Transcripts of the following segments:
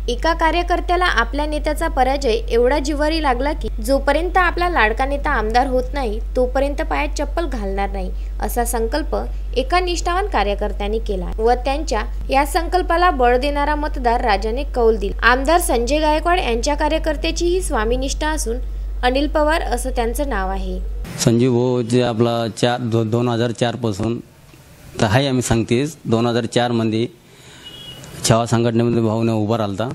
एका कार्यकर्त्याला आपल्या नेत्याचा पराजय एवढा जिव्हारी लागला की जोपर्यंत आपला लाडका नेता आमदार होत नाही तोपर्यंत पायात चप्पल घालणार नाही असा संकल्प एका निष्ठावान कार्यकर्त्यांनी केला व त्यांच्या या संकल्पाला बळ देणारा मतदार राजाने कौल दिला। आमदार संजय गायकवाड यांच्या कार्यकर्त्याची ही स्वामीनिष्ठा असून अनिल पवार असं त्यांचं नाव आहे। संजीव भाऊ जे आपला 2004 पासून तर आहे, आम्ही सांगतेच 2004 मध्ये छावा संघटनेमध्ये भाऊने उभा राहिला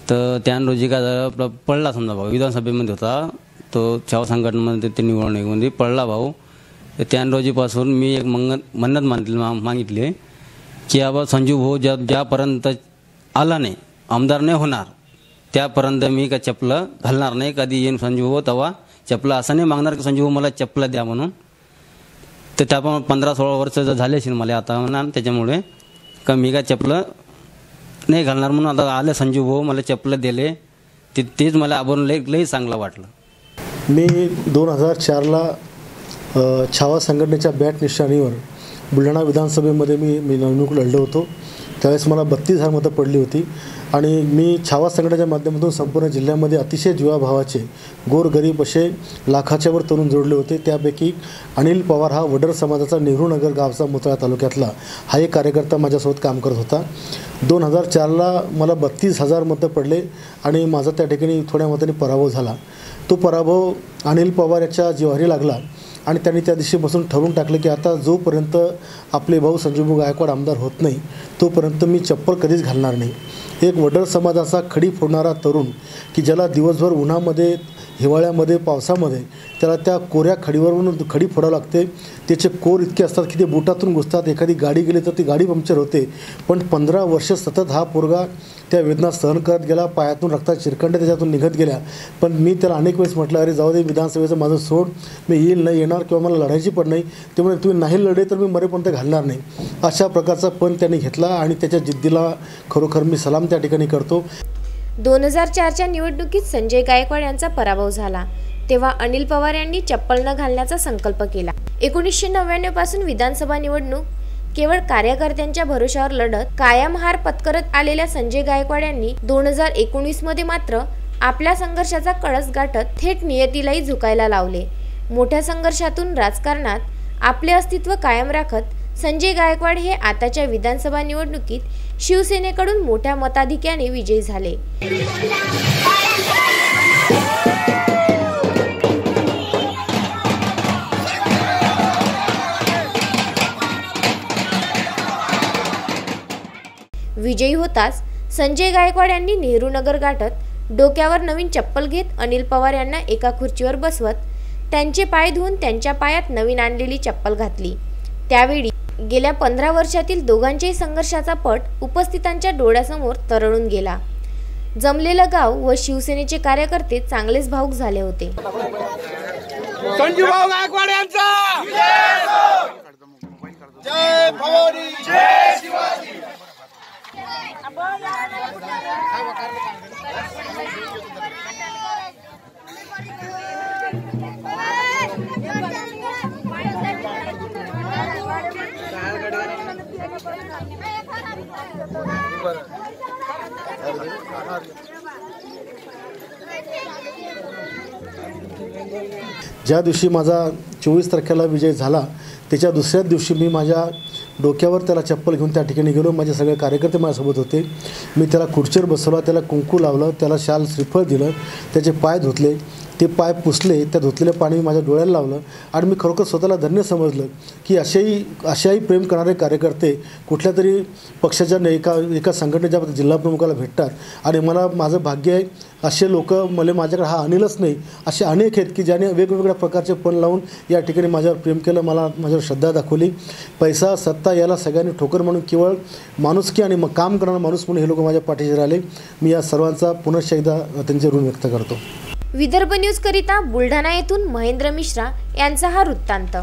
तर त्या रोजी काय झालं, पडला समजा भाऊ विधानसभेमध्ये होता तो छावा संघटनेमध्ये ते निवडणुकीमध्ये पडला भाऊ। त्या रोजीपासून मी एक मन्नत मागितली की बाबा संजीव भाऊ ज्यापर्यंत आला नाही आमदार नाही होणार त्यापर्यंत मी का चप्पल घालणार नाही, कधी येईन संजीव भाऊ तेव्हा चप्पल असं नाही मागणार की संजीव भाऊ मला चप्पल द्या म्हणून। तर त्या पण 15-16 वर्ष झाले असेल मला आता म्हणा, त्याच्यामुळे का मी का चप्पल नाही घालणार म्हणून आता आले संजीव भाऊ मला चप्पल दिले तेच मला आबरून लई चांगलं वाटलं। मी 2004ला छावा संघटनेच्या बॅट निशाणीवर बुलढाणा विधानसभेमध्ये मी निवडणूक लढलो होतो। त्यावेळेस मला 32,000 मतं पडली होती आणि मी छावा संघटनेच्या माध्यमातून संपूर्ण जिल्ह्यामध्ये अतिशय जीवाभावाचे गोरगरीब असे लाखाच्या वर तरुण जोडले होते। त्यापैकी अनिल पवार हा वडर समाजाचा नेहरूनगर गावचा मुतळा तालुक्यातला हा एक कार्यकर्ता माझ्यासोबत काम करत होता। 2004ला मला 32,000 मतं पडले आणि माझा त्या ठिकाणी थोड्या मतांनी पराभव झाला। तो पराभव अनिल पवार याच्या जिव्हारी लागला आणि त्यांनी त्या दिवशीपासून ठरवून टाकलं की आता जोपर्यंत आपले भाऊ संजीव गायकवाड आमदार होत नाही तोपर्यंत मी चप्पल कधीच घालणार नाही। एक वडर समाजाचा खडी फोडणारा तरुण की ज्याला दिवसभर उन्हामध्ये हिवाळ्यामध्ये पावसामध्ये त्याला त्या कोऱ्या खडीवरून खडी फोडावं लागते, त्याचे कोर इतके असतात की ते बोटातून घुसतात, एखादी गाडी गेली तर ती गाडी पंक्चर होते। पण 15 वर्ष सतत हा पोरगा त्या वेदना सहन करत गेला, पायातून रक्तात चिरखंड त्याच्यातून निघत गेल्या। पण मी त्याला अनेक वेळेस म्हटलं अरे जाऊ दे विधानसभेचं माझं सोड, मी येईल नाही येणार किंवा मला लढायची पण नाही, त्यामुळे तुम्ही नाही लढे तर मी मरेपर्यंत घालणार नाही अशा प्रकारचा पण त्यांनी घेतला आणि त्याच्या जिद्दीला खरोखर मी सलाम त्या ठिकाणी करतो। 2004च्या निवडणुकीत संजय गायकवाड यांचा पराभव झाला तेव्हा अनिल पवार यांनी चप्पल न घालण्याचा संकल्प केला। 1999 पासून विधानसभा निवडणूक केवळ कार्यकर्त्यांच्या भरोशावर लढत कायम हार पत्करत आलेल्या संजय गायकवाड यांनी 2019 मध्ये मात्र आपल्या संघर्षाचा कळस गाठत थेट नियतीलाही झुकायला लावले। मोठ्या संघर्षातून राजकारणात आपले अस्तित्व कायम राखत संजय गायकवाड हे आताच्या विधानसभा निवडणुकीत शिवसेनेकडून मोठ्या मताधिक्याने विजयी झाले। विजयी होताच संजय गायकवाड यांनी नेहरूनगर गाठत डोक्यावर नवीन चप्पल घेत अनिल पवार यांना एका खुर्चीवर बसवत त्यांचे पाय धुवून त्यांच्या पायात नवीन आणलेली चप्पल घातली। त्यावेळी गेल्या 15 वर्षातील दोघांच्याही संघर्षाचा पट उपस्थितांच्या डोळ्यासमोर तरळून गेला। जमलेलं गाव व शिवसेनेचे कार्यकर्ते चांगलेच भावुक झाले होते। संजीव गायकवाड यांचा जय भवानी जय शिवाजी। ज्या दिवशी माझा 24 तारखेला विजय झाला त्याच्या दुसऱ्याच दिवशी मी माझ्या डोक्यावर त्याला चप्पल घेऊन त्या ठिकाणी गेलो। माझे सगळे कार्यकर्ते माझ्यासोबत होते। मी त्याला खुर्चीवर बसवला, त्याला कुंकू लावलं, त्याला शाल श्रीफळ दिलं, त्याचे पाय धुतले, ते पाय पुसले, त्या धुतलेलं पाणी माझ्या डोळ्याला लावलं आणि मी खरोखर स्वतःला धन्य समजलं की अशाही प्रेम करणारे कार्यकर्ते कुठल्या तरी पक्षाच्या एका संघटनेच्या जिल्हा प्रमुखाला भेटतात आणि मला माझं भाग्य आहे असे लोक मला माझ्याकडे हा अनिलच नाही असे अनेक आहेत की ज्याने वेगवेगळ्या प्रकारचे पण लावून या ठिकाणी माझ्यावर प्रेम केलं, मला माझ्यावर श्रद्धा दाखवली। पैसा सत्ता याला सगळ्यांनी ठोकर म्हणून केवळ माणुसकी आणि मग काम करणारा माणूस म्हणून हे लोक माझ्या पाठीशी राहिले। मी या सर्वांचा पुनश्च एकदा त्यांचे ऋण व्यक्त करतो। विदर्भ न्यूज करिता बुलढाणा येथून महेंद्र मिश्रा यांचा हा वृत्तांत।